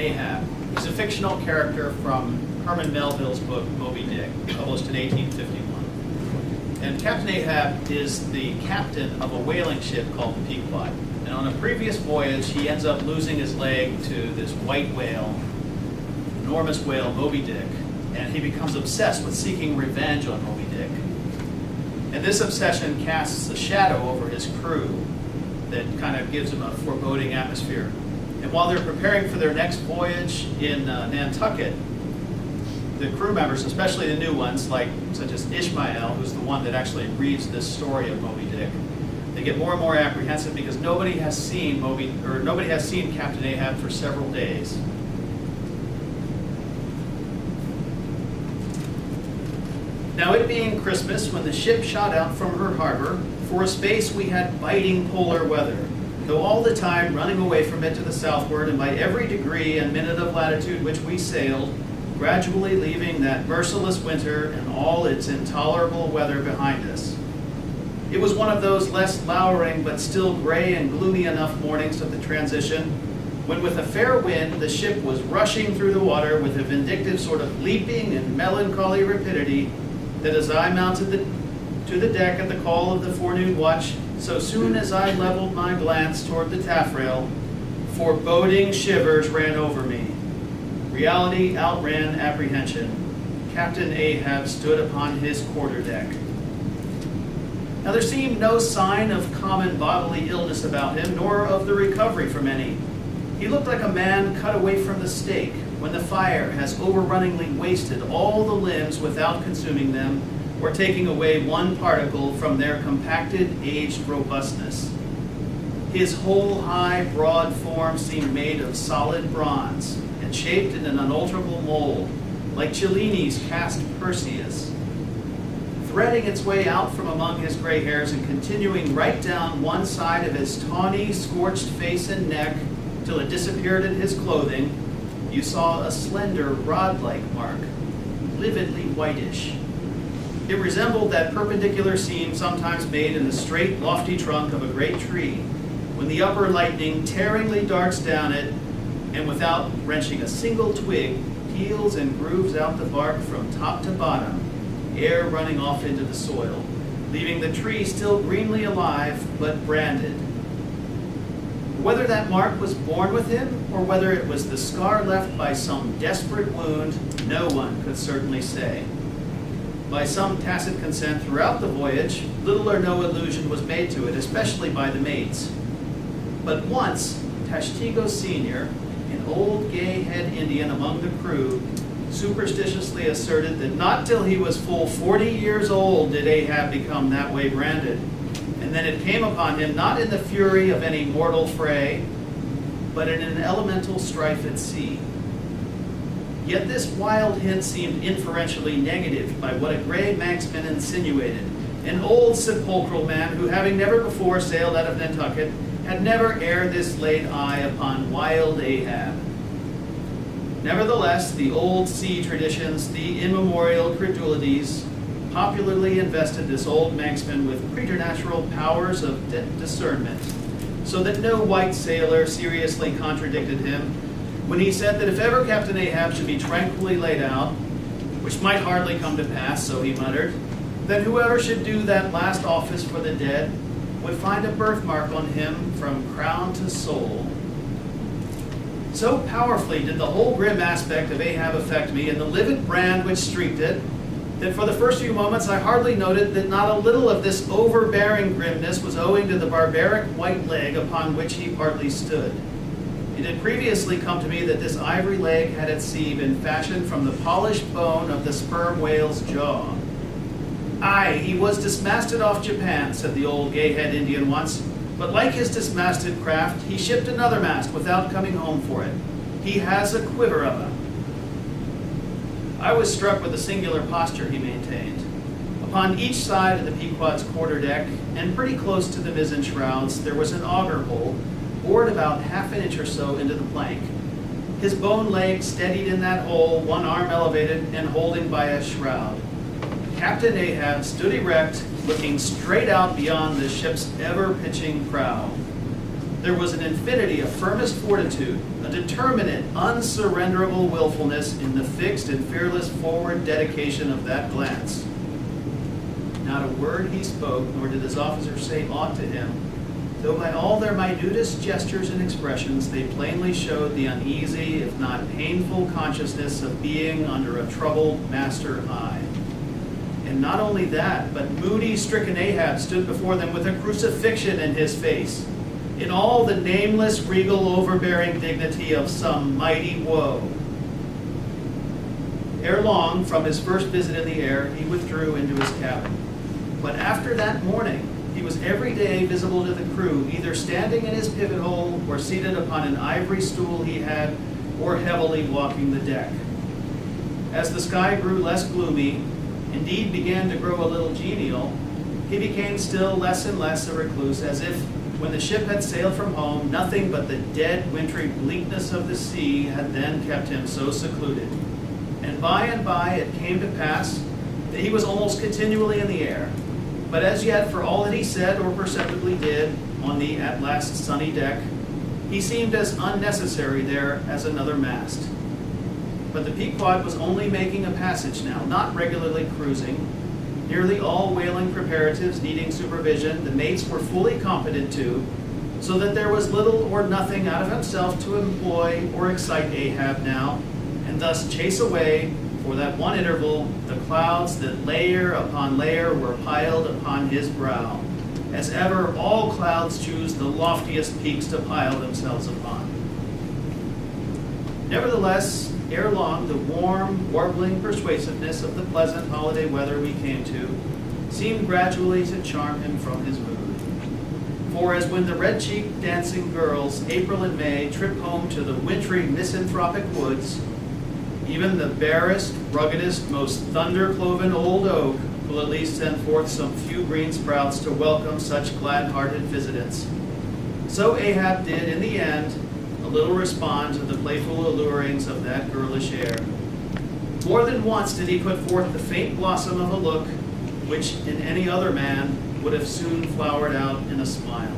Ahab. He's a fictional character from Herman Melville's book, Moby Dick, published in 1851. And Captain Ahab is the captain of a whaling ship called the Pequod. And on a previous voyage, he ends up losing his leg to this white whale, enormous whale, Moby Dick. And he becomes obsessed with seeking revenge on Moby Dick. And this obsession casts a shadow over his crew that kind of gives him a foreboding atmosphere. And while they're preparing for their next voyage in Nantucket, the crew members, especially the new ones, such as Ishmael, who's the one that actually reads this story of Moby Dick, they get more and more apprehensive because nobody has seen Captain Ahab for several days. Now, it being Christmas, when the ship shot out from her harbor, for a space we had biting polar weather, though all the time running away from it to the southward, and by every degree and minute of latitude which we sailed, gradually leaving that merciless winter and all its intolerable weather behind us. It was one of those less lowering but still gray and gloomy enough mornings of the transition, when with a fair wind the ship was rushing through the water with a vindictive sort of leaping and melancholy rapidity, that as I mounted to the deck at the call of the forenoon watch, so soon as I leveled my glance toward the taffrail, foreboding shivers ran over me. Reality outran apprehension. Captain Ahab stood upon his quarterdeck. Now there seemed no sign of common bodily illness about him, nor of the recovery from any. He looked like a man cut away from the stake, when the fire has overrunningly wasted all the limbs without consuming them, or taking away one particle from their compacted, aged robustness. His whole high, broad form seemed made of solid bronze, and shaped in an unalterable mold, like Cellini's cast Perseus, threading its way out from among his gray hairs and continuing right down one side of his tawny, scorched face and neck till it disappeared in his clothing. You saw a slender, rod-like mark, lividly whitish. It resembled that perpendicular seam sometimes made in the straight, lofty trunk of a great tree, when the upper lightning tearingly darts down it, and without wrenching a single twig, peels and grooves out the bark from top to bottom, air running off into the soil, leaving the tree still greenly alive, but branded. Whether that mark was born with him, or whether it was the scar left by some desperate wound, no one could certainly say. By some tacit consent throughout the voyage, little or no allusion was made to it, especially by the mates. But once, Tashtigo Sr., an old gay-head Indian among the crew, superstitiously asserted that not till he was full 40 years old did Ahab become that way branded. And then it came upon him not in the fury of any mortal fray, but in an elemental strife at sea. Yet this wild hint seemed inferentially negative by what a gray Manxman insinuated, an old sepulchral man who, having never before sailed out of Nantucket, had never ere this laid eye upon wild Ahab. Nevertheless, the old sea traditions, the immemorial credulities, popularly invested this old Manxman with preternatural powers of discernment, so that no white sailor seriously contradicted him when he said that if ever Captain Ahab should be tranquilly laid out, which might hardly come to pass, so he muttered, then whoever should do that last office for the dead would find a birthmark on him from crown to sole. So powerfully did the whole grim aspect of Ahab affect me, and the livid brand which streaked it, that for the first few moments I hardly noted that not a little of this overbearing grimness was owing to the barbaric white leg upon which he partly stood. It had previously come to me that this ivory leg had at sea been fashioned from the polished bone of the sperm whale's jaw. Aye, he was dismasted off Japan, said the old gay-head Indian once, but like his dismasted craft, he shipped another mast without coming home for it. He has a quiver of 'em. I was struck with the singular posture he maintained. Upon each side of the Pequod's quarterdeck, and pretty close to the mizzen shrouds, there was an auger hole, bored about half an inch or so into the plank. His bone leg steadied in that hole, one arm elevated and holding by a shroud. Captain Ahab stood erect, looking straight out beyond the ship's ever-pitching prow. There was an infinity of firmest fortitude, a determinate, unsurrenderable willfulness in the fixed and fearless forward dedication of that glance. Not a word he spoke, nor did his officers say aught to him, though by all their minutest gestures and expressions they plainly showed the uneasy, if not painful, consciousness of being under a troubled master eye. And not only that, but moody, stricken Ahab stood before them with a crucifixion in his face, in all the nameless, regal, overbearing dignity of some mighty woe. Ere long, from his first visit in the air, he withdrew into his cabin. But after that morning, he was every day visible to the crew, either standing in his pivot hole, or seated upon an ivory stool he had, or heavily walking the deck. As the sky grew less gloomy, indeed began to grow a little genial, he became still less and less a recluse, as if, when the ship had sailed from home, nothing but the dead, wintry bleakness of the sea had then kept him so secluded. And by it came to pass that he was almost continually in the air. But as yet, for all that he said or perceptibly did on the at last sunny deck, he seemed as unnecessary there as another mast. But the Pequod was only making a passage now, not regularly cruising. Nearly all whaling preparatives needing supervision, the mates were fully competent to, so that there was little or nothing out of himself to employ or excite Ahab now, and thus chase away, for that one interval, the clouds that layer upon layer were piled upon his brow, as ever all clouds choose the loftiest peaks to pile themselves upon. Nevertheless, ere long, the warm, warbling persuasiveness of the pleasant holiday weather we came to seemed gradually to charm him from his mood. For as when the red-cheeked dancing girls, April and May, trip home to the wintry misanthropic woods, even the barest, ruggedest, most thunder-cloven old oak will at least send forth some few green sprouts to welcome such glad-hearted visitants. So Ahab did, in the end, a little respond to the playful allurings of that girlish air. More than once did he put forth the faint blossom of a look which in any other man would have soon flowered out in a smile.